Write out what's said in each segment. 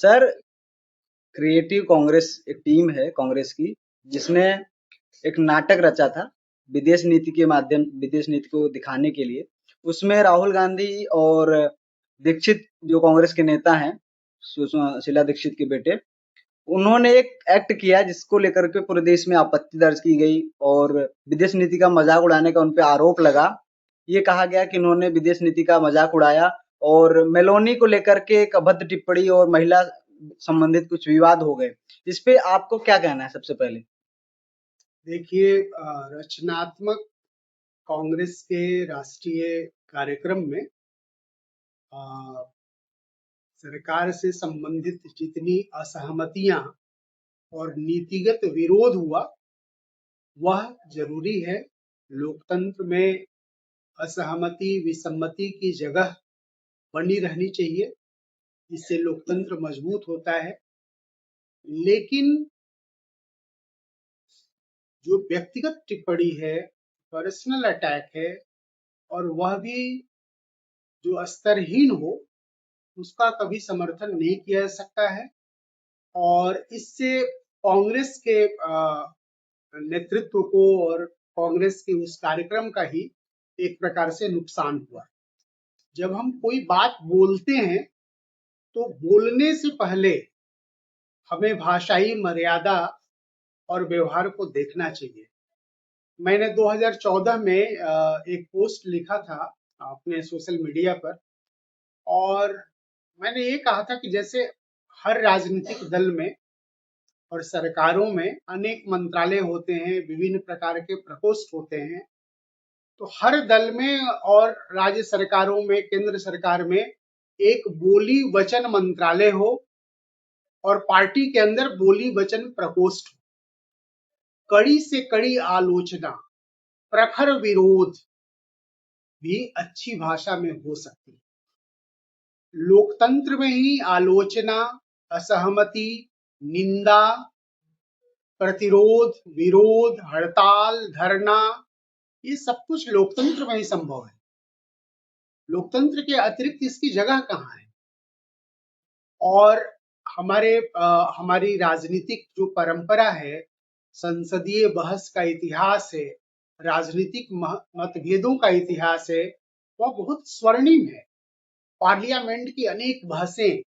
Sir, creative Congress एक team है कांग्रेस की, जिसने एक नाटक रचा था विदेश नीति को दिखाने के लिए। उसमें राहुल गांधी और दीक्षित जो कांग्रेस के नेता हैं, सुषमा शीला दीक्षित के बेटे, उन्होंने एक एक्ट किया जिसको लेकर के पूरे देश में आपत्ति दर्ज की गई और विदेश नीति का मजाक उड़ाने का उन पे आरोप लगा। ये कहा गया कि इन्होंने विदेश नीति का मजाक उड़ाया और मेलोनी को लेकर के एक अभद्र टिप्पणी और महिला संबंधित कुछ विवाद हो गए। इस पे आपको क्या कहना है सबसे पहले? देखिए, रचनात्मक कांग्रेस के राष्ट्रीय कार्यक्रम में अ, सरकार से संबंधित जितनी असहमतियां और नीतिगत विरोध हुआ वह जरूरी है। लोकतंत्र में असहमति विसम्मति की जगह बनी रहनी चाहिए, इससे लोकतंत्र मजबूत होता है। लेकिन जो व्यक्तिगत टिप्पणी है, पर्सनल अटैक है, और वह भी जो स्तरहीन हो, उसका कभी समर्थन नहीं किया जा सकता है। और इससे कांग्रेस के नेतृत्व को और कांग्रेस के उस कार्यक्रम का ही एक प्रकार से नुकसान हुआ। जब हम कोई बात बोलते हैं तो बोलने से पहले हमें भाषाई मर्यादा और व्यवहार को देखना चाहिए। मैंने 2014 में एक पोस्ट लिखा था अपने सोशल मीडिया पर, और मैंने ये कहा था कि जैसे हर राजनीतिक दल में और सरकारों में अनेक मंत्रालय होते हैं, विभिन्न प्रकार के प्रकोष्ठ होते हैं, तो हर दल में और राज्य सरकारों में, केंद्र सरकार में एक बोली वचन मंत्रालय हो और पार्टी के अंदर बोली वचन प्रकोष्ठ हो। कड़ी से कड़ी आलोचना, प्रखर विरोध भी अच्छी भाषा में हो सकती है। लोकतंत्र में ही आलोचना, असहमति, निंदा, प्रतिरोध, विरोध, हड़ताल, धरना, ये सब कुछ लोकतंत्र में ही संभव है। लोकतंत्र के अतिरिक्त इसकी जगह कहाँ है? और हमारी राजनीतिक जो परंपरा है, संसदीय बहस का इतिहास है, राजनीतिक मतभेदों का इतिहास है, वह बहुत स्वर्णिम है। पार्लियामेंट की अनेक बहसें,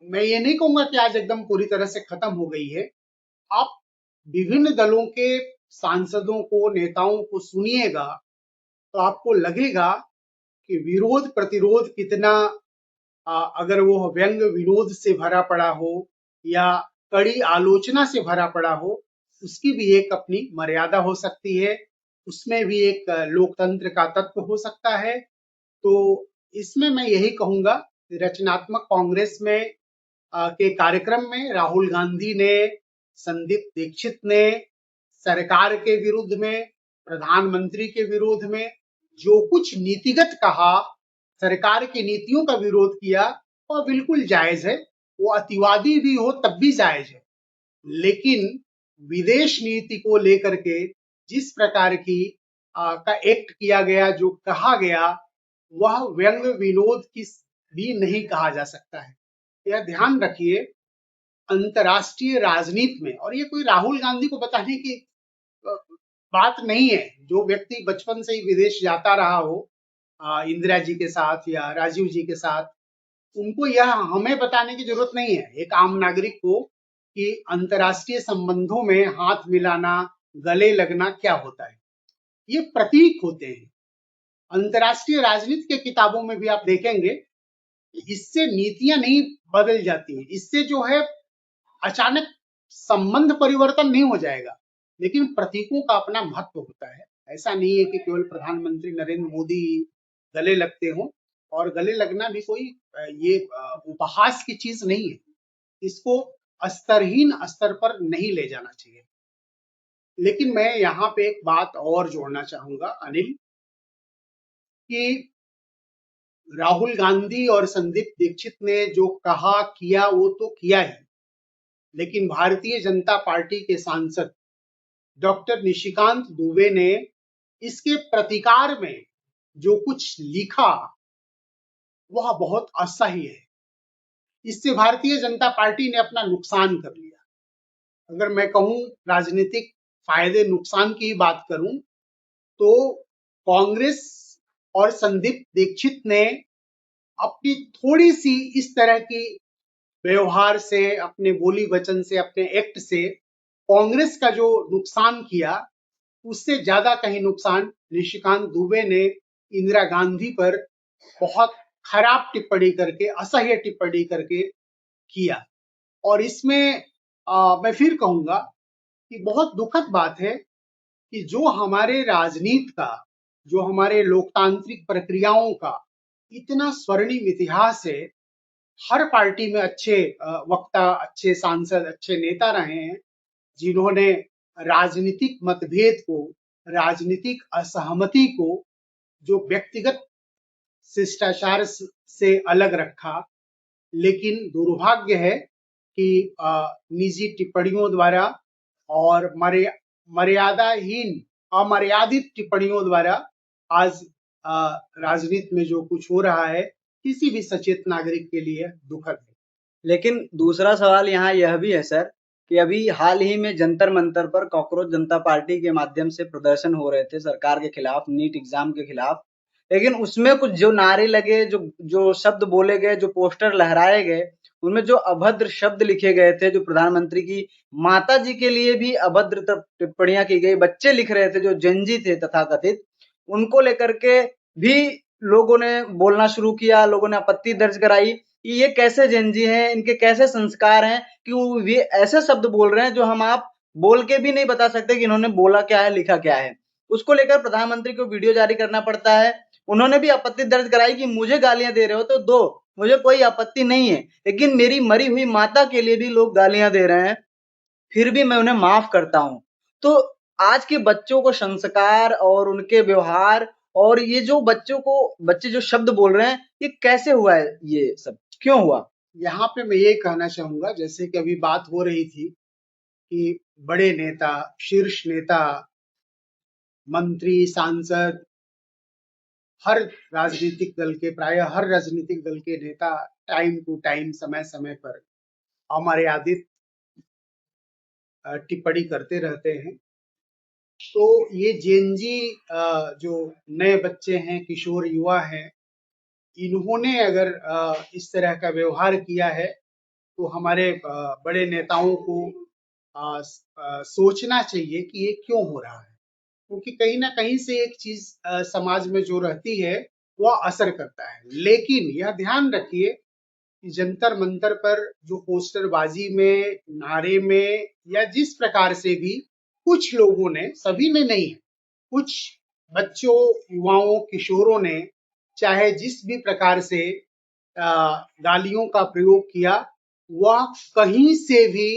मैं ये नहीं कहूंगा कि आज एकदम पूरी तरह से खत्म हो गई है। आप विभिन्न दलों के सांसदों को, नेताओं को सुनिएगा तो आपको लगेगा कि विरोध प्रतिरोध कितना, अगर वो व्यंग विरोध से भरा पड़ा हो या कड़ी आलोचना से भरा पड़ा हो, उसकी भी एक अपनी मर्यादा हो सकती है, उसमें भी एक लोकतंत्र का तत्व हो सकता है। तो इसमें मैं यही कहूंगा कि रचनात्मक कांग्रेस में के कार्यक्रम में राहुल गांधी ने, संदीप दीक्षित ने सरकार के विरुद्ध में, प्रधानमंत्री के विरोध में जो कुछ नीतिगत कहा, सरकार की नीतियों का विरोध किया, वह बिल्कुल जायज है। वो अतिवादी भी हो तब भी जायज है। लेकिन विदेश नीति को लेकर के जिस प्रकार की का एक्ट किया गया, जो कहा गया, वह व्यंग विनोद की भी नहीं कहा जा सकता है। यह ध्यान रखिए, अंतर्राष्ट्रीय राजनीति में, और ये कोई राहुल गांधी को बताने की बात नहीं है। जो व्यक्ति बचपन से ही विदेश जाता रहा हो, इंदिरा जी के साथ या राजीव जी के साथ, उनको यह हमें बताने की जरूरत नहीं है, एक आम नागरिक को, कि अंतर्राष्ट्रीय संबंधों में हाथ मिलाना, गले लगना क्या होता है। ये प्रतीक होते हैं। अंतर्राष्ट्रीय राजनीति के किताबों में भी आप देखेंगे, इससे नीतियां नहीं बदल जाती हैं, इससे जो है अचानक संबंध परिवर्तन नहीं हो जाएगा, लेकिन प्रतीकों का अपना महत्व होता है। ऐसा नहीं है कि केवल प्रधानमंत्री नरेंद्र मोदी गले लगते हों, और गले लगना भी कोई ये उपहास की चीज नहीं है। इसको स्तरहीन स्तर पर नहीं ले जाना चाहिए। लेकिन मैं यहाँ पे एक बात और जोड़ना चाहूंगा अनिल, कि राहुल गांधी और संदीप दीक्षित ने जो कहा किया वो तो किया ही, लेकिन भारतीय जनता पार्टी के सांसद डॉक्टर निशिकांत दुबे ने इसके प्रतिकार में जो कुछ लिखा वह बहुत असह्य है। इससे भारतीय जनता पार्टी ने अपना नुकसान कर लिया। अगर मैं कहूं राजनीतिक फायदे नुकसान की बात करूं तो कांग्रेस और संदीप दीक्षित ने अपनी थोड़ी सी इस तरह की व्यवहार से, अपने बोली वचन से, अपने एक्ट से कांग्रेस का जो नुकसान किया, उससे ज्यादा कहीं नुकसान निशिकांत दुबे ने इंदिरा गांधी पर बहुत खराब टिप्पणी करके, असह्य टिप्पणी करके किया। और इसमें मैं फिर कहूंगा कि बहुत दुखद बात है कि जो हमारे राजनीति का, जो हमारे लोकतांत्रिक प्रक्रियाओं का इतना स्वर्णिम इतिहास है, हर पार्टी में अच्छे वक्ता, अच्छे सांसद, अच्छे नेता रहे हैं जिन्होंने राजनीतिक मतभेद को, राजनीतिक असहमति को जो व्यक्तिगत शिष्टाचार से अलग रखा। लेकिन दुर्भाग्य है कि निजी टिप्पणियों द्वारा और मर्यादाहीन, अमर्यादित टिप्पणियों द्वारा आज राजनीति में जो कुछ हो रहा है किसी भी सचेत नागरिक के लिए दुखद है। लेकिन दूसरा सवाल यहाँ यह भी है सर कि अभी हाल ही में जंतर मंतर पर कॉकरोच जनता पार्टी के माध्यम से प्रदर्शन हो रहे थे सरकार के खिलाफ, नीट एग्जाम के खिलाफ। लेकिन उसमें कुछ जो नारे लगे, जो शब्द बोले गए, जो पोस्टर लहराए गए, उनमें जो अभद्र शब्द लिखे गए थे, जो प्रधानमंत्री की माता जी के लिए भी अभद्र टिप्पणियां की गई, बच्चे लिख रहे थे जो जेनजी थे तथाकथित, उनको लेकर के भी लोगों ने बोलना शुरू किया, लोगों ने आपत्ति दर्ज कराई कि ये कैसे जेनजी हैं, इनके कैसे संस्कार हैं कि वो ये ऐसे शब्द बोल रहे हैं जो हम आप बोल के भी नहीं बता सकते कि इन्होंने बोला क्या है, लिखा क्या है। उसको लेकर प्रधानमंत्री को वीडियो जारी करना पड़ता है। उन्होंने भी आपत्ति दर्ज कराई कि मुझे गालियां दे रहे हो तो दो, मुझे कोई आपत्ति नहीं है, लेकिन मेरी मरी हुई माता के लिए भी लोग गालियां दे रहे हैं, फिर भी मैं उन्हें माफ करता हूं। तो आज के बच्चों को संस्कार और उनके व्यवहार और ये जो बच्चे जो शब्द बोल रहे हैं, ये कैसे हुआ है, ये सब क्यों हुआ? यहाँ पे मैं ये कहना चाहूंगा, जैसे कि अभी बात हो रही थी कि बड़े नेता, शीर्ष नेता, मंत्री, सांसद, हर राजनीतिक दल के, प्रायः हर राजनीतिक दल के नेता टाइम टू टाइम, समय समय पर अमर्यादित टिप्पणी करते रहते हैं। तो ये जेनजी जो नए बच्चे हैं, किशोर युवा हैं, इन्होंने अगर इस तरह का व्यवहार किया है तो हमारे बड़े नेताओं को सोचना चाहिए कि ये क्यों हो रहा है, क्योंकि कहीं ना कहीं से एक चीज समाज में जो रहती है वह असर करता है। लेकिन यह ध्यान रखिए कि जंतर मंतर पर जो पोस्टरबाजी में, नारे में, या जिस प्रकार से भी कुछ लोगों ने, सभी ने नहीं, कुछ बच्चों, युवाओं, किशोरों ने चाहे जिस भी प्रकार से गालियों का प्रयोग किया, वह कहीं से भी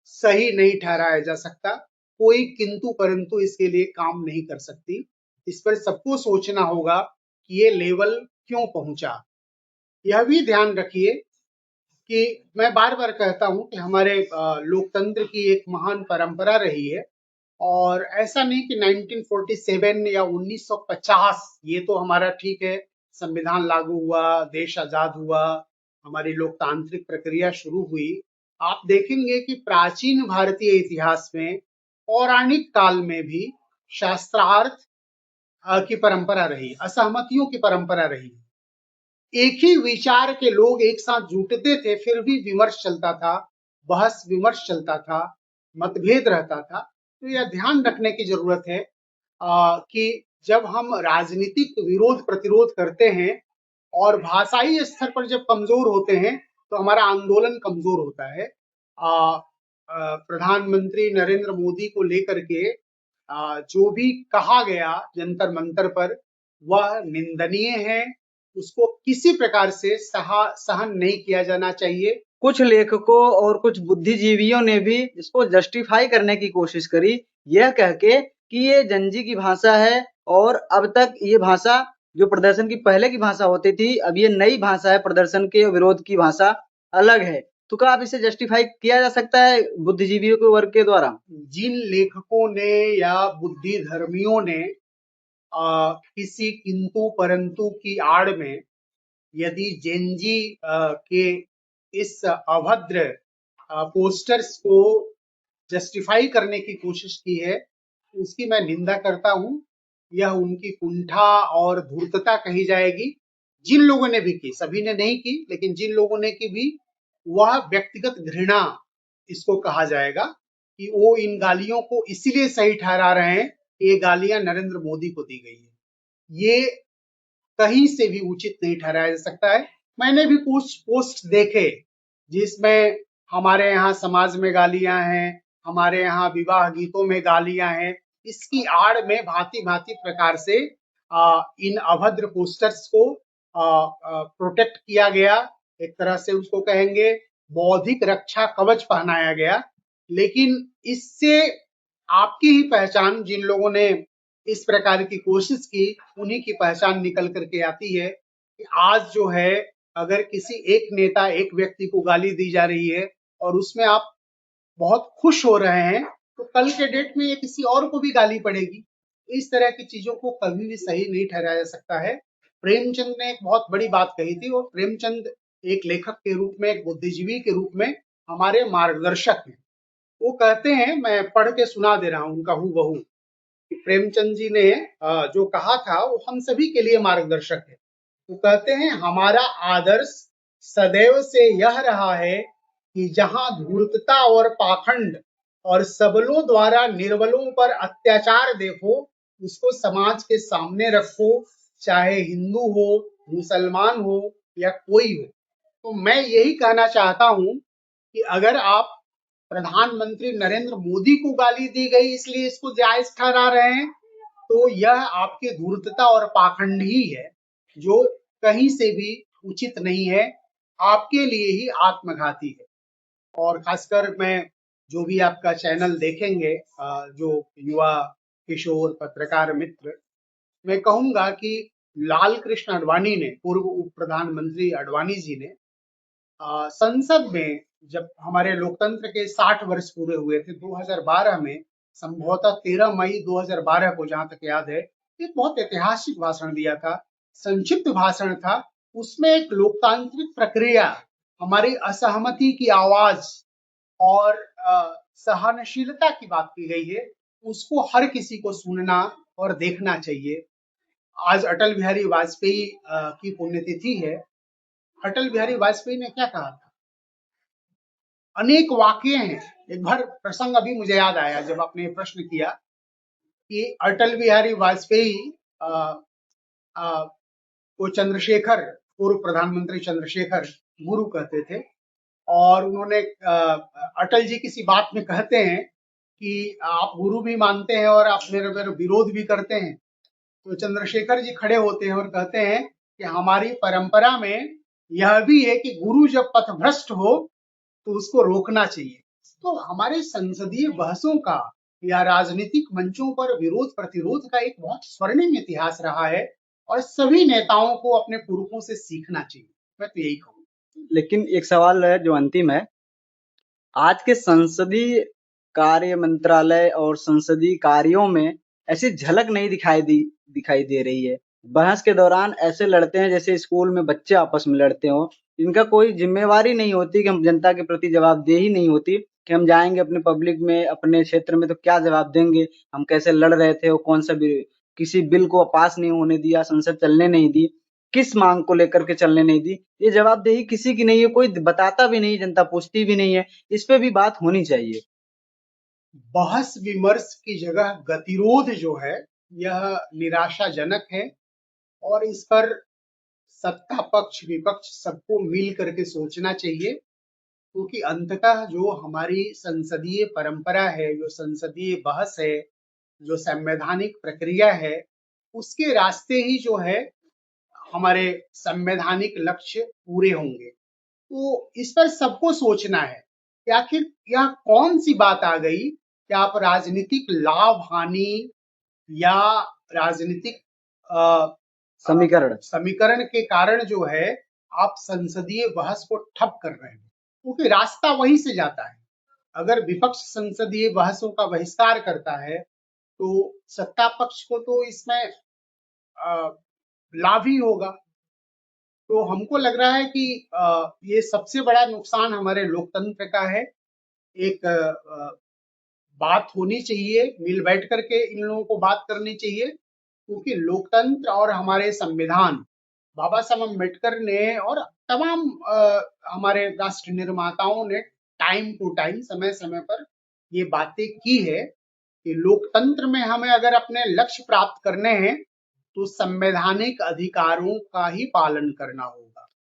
सही नहीं ठहराया जा सकता। कोई किंतु परंतु इसके लिए काम नहीं कर सकती। इस पर सबको सोचना होगा कि ये लेवल क्यों पहुंचा। यह भी ध्यान रखिए कि मैं बार बार कहता हूं कि हमारे लोकतंत्र की एक महान परंपरा रही है, और ऐसा नहीं कि 1947 या 1950, ये तो हमारा ठीक है, संविधान लागू हुआ, देश आजाद हुआ, हमारी लोकतांत्रिक प्रक्रिया शुरू हुई। आप देखेंगे कि प्राचीन भारतीय इतिहास में, पौराणिक काल में भी शास्त्रार्थ की परंपरा रही, असहमतियों की परंपरा रही। एक ही विचार के लोग एक साथ जुटते थे, फिर भी विमर्श चलता था, बहस विमर्श चलता था, मतभेद रहता था। तो यह ध्यान रखने की जरूरत है कि जब हम राजनीतिक विरोध प्रतिरोध करते हैं और भाषाई स्तर पर जब कमजोर होते हैं तो हमारा आंदोलन कमजोर होता है। प्रधानमंत्री नरेंद्र मोदी को लेकर के जो भी कहा गया जंतर मंतर पर, वह निंदनीय है। उसको किसी प्रकार से सहन नहीं किया जाना चाहिए। कुछ लेखकों और कुछ बुद्धिजीवियों ने भी इसको जस्टिफाई करने की कोशिश करी, यह कह के कि ये जंजी की भाषा है और अब तक ये भाषा जो प्रदर्शन की पहले की भाषा होती थी, अब ये नई भाषा है, प्रदर्शन के विरोध की भाषा अलग है। तो क्या आप इसे जस्टिफाई किया जा सकता है बुद्धिजीवियों के वर्ग के द्वारा? जिन लेखकों ने या बुद्धि धर्मियों ने किसी किंतु परंतु की आड़ में यदि जेनजी के इस अभद्र पोस्टर्स को जस्टिफाई करने की कोशिश की है, उसकी मैं निंदा करता हूं। यह उनकी कुंठा और धूर्तता कही जाएगी। जिन लोगों ने भी की, सभी ने नहीं की, लेकिन जिन लोगों ने की भी, वह व्यक्तिगत घृणा इसको कहा जाएगा कि वो इन गालियों को इसीलिए सही ठहरा रहे हैं, ये गालियां नरेंद्र मोदी को दी गई है। ये कहीं से भी उचित नहीं ठहराया जा सकता है। मैंने भी कुछ पोस्ट देखे जिसमें हमारे यहाँ समाज में गालियां हैं, हमारे यहाँ विवाह गीतों में गालियां हैं। इसकी आड़ में भांति भांति प्रकार से इन अभद्र पोस्टर्स को प्रोटेक्ट किया गया। एक तरह से उसको कहेंगे बौद्धिक रक्षा कवच पहनाया गया। लेकिन इससे आपकी ही पहचान, जिन लोगों ने इस प्रकार की कोशिश की, उन्हीं की पहचान निकल करके आती है कि आज जो है, अगर किसी एक नेता, एक व्यक्ति को गाली दी जा रही है और उसमें आप बहुत खुश हो रहे हैं, तो कल के डेट में ये किसी और को भी गाली पड़ेगी। इस तरह की चीजों को कभी भी सही नहीं ठहराया जा सकता है। प्रेमचंद ने एक बहुत बड़ी बात कही थी, और प्रेमचंद एक लेखक के रूप में, एक बुद्धिजीवी के रूप में हमारे मार्गदर्शक हैं। वो कहते हैं, मैं पढ़ के सुना दे रहा हूं उनका हूबहू। प्रेमचंद जी ने जो कहा था वो हम सभी के लिए मार्गदर्शक है। वो कहते हैं, हमारा आदर्श सदैव से यह रहा है कि जहां धूर्तता और पाखंड और सबलों द्वारा निर्बलों पर अत्याचार देखो, उसको समाज के सामने रखो, चाहे हिंदू हो, मुसलमान हो या कोई हो। तो मैं यही कहना चाहता हूं कि अगर आप प्रधानमंत्री नरेंद्र मोदी को गाली दी गई इसलिए इसको जायज ठहरा रहे हैं, तो यह आपकी धूर्तता और पाखंड ही है, जो कहीं से भी उचित नहीं है, आपके लिए ही आत्मघाती है। और खासकर मैं, जो भी आपका चैनल देखेंगे, जो युवा किशोर पत्रकार मित्र, मैं कहूंगा कि लाल कृष्ण आडवाणी ने, पूर्व उप प्रधानमंत्री आडवाणी जी ने संसद में, जब हमारे लोकतंत्र के 60 वर्ष पूरे हुए थे 2012 में, संभवतः 13 मई 2012 को, जहां तक याद है, एक बहुत ऐतिहासिक भाषण दिया था। संक्षिप्त भाषण था। उसमें एक लोकतांत्रिक प्रक्रिया, हमारी असहमति की आवाज और सहनशीलता की बात की गई है। उसको हर किसी को सुनना और देखना चाहिए। आज अटल बिहारी वाजपेयी की पुण्यतिथि है। अटल बिहारी वाजपेयी ने क्या कहा था? अनेक वाक्य हैं। एक बार प्रसंग अभी मुझे याद आया जब आपने प्रश्न किया कि अटल बिहारी वाजपेयी को चंद्रशेखर, पूर्व प्रधानमंत्री चंद्रशेखर गुरु कहते थे। और उन्होंने अटल जी किसी बात में कहते हैं कि आप गुरु भी मानते हैं और आप मेरे विरोध भी करते हैं। तो चंद्रशेखर जी खड़े होते हैं और कहते हैं कि हमारी परंपरा में यह भी है कि गुरु जब पथभ्रष्ट हो तो उसको रोकना चाहिए। तो हमारे संसदीय बहसों का या राजनीतिक मंचों पर विरोध प्रतिरोध का एक बहुत स्वर्णिम इतिहास रहा है, और सभी नेताओं को अपने पुरखों से सीखना चाहिए। मैं तो यही कहूँ। लेकिन एक सवाल है जो अंतिम है, आज के संसदीय कार्य मंत्रालय और संसदीय कार्यों में ऐसी झलक नहीं दिखाई दे रही है। बहस के दौरान ऐसे लड़ते हैं जैसे स्कूल में बच्चे आपस में लड़ते हों। इनका कोई जिम्मेवारी नहीं होती कि हम जनता के प्रति जवाबदेही नहीं होती कि हम जाएंगे अपने पब्लिक में, अपने क्षेत्र में, तो क्या जवाब देंगे, हम कैसे लड़ रहे थे, वो कौन सा किसी बिल को पास नहीं होने दिया, संसद चलने नहीं दी, किस मांग को लेकर के चलने नहीं दी। ये जवाबदेही किसी की नहीं है, कोई बताता भी नहीं, जनता पूछती भी नहीं है। इस पे भी बात होनी चाहिए। बहस विमर्श की जगह गतिरोध जो है, यह निराशाजनक है। और इस पर सत्ता पक्ष विपक्ष सबको मिल करके सोचना चाहिए, क्योंकि अंततः जो हमारी संसदीय परंपरा है, जो संसदीय बहस है, जो संवैधानिक प्रक्रिया है, उसके रास्ते ही जो है हमारे संवैधानिक लक्ष्य पूरे होंगे। तो इस पर सबको सोचना है कि आखिर यह कौन सी बात आ गई कि आप राजनीतिक लाभ हानि या राजनीतिक समीकरण के कारण जो है आप संसदीय बहस को ठप कर रहे हैं, क्योंकि रास्ता वहीं से जाता है। अगर विपक्ष संसदीय बहसों का बहिष्कार करता है तो सत्ता पक्ष को तो इसमें लाभ ही होगा। तो हमको लग रहा है कि ये सबसे बड़ा नुकसान हमारे लोकतंत्र का है। एक बात होनी चाहिए, मिल बैठ करके इन लोगों को बात करनी चाहिए, क्योंकि लोकतंत्र और हमारे संविधान, बाबा साहब अम्बेडकर ने और तमाम हमारे राष्ट्र निर्माताओं ने टाइम टू टाइम, समय समय पर ये बातें की है कि लोकतंत्र में हमें अगर अपने लक्ष्य प्राप्त करने हैं तो संवैधानिक अधिकारों का ही पालन करना होगा।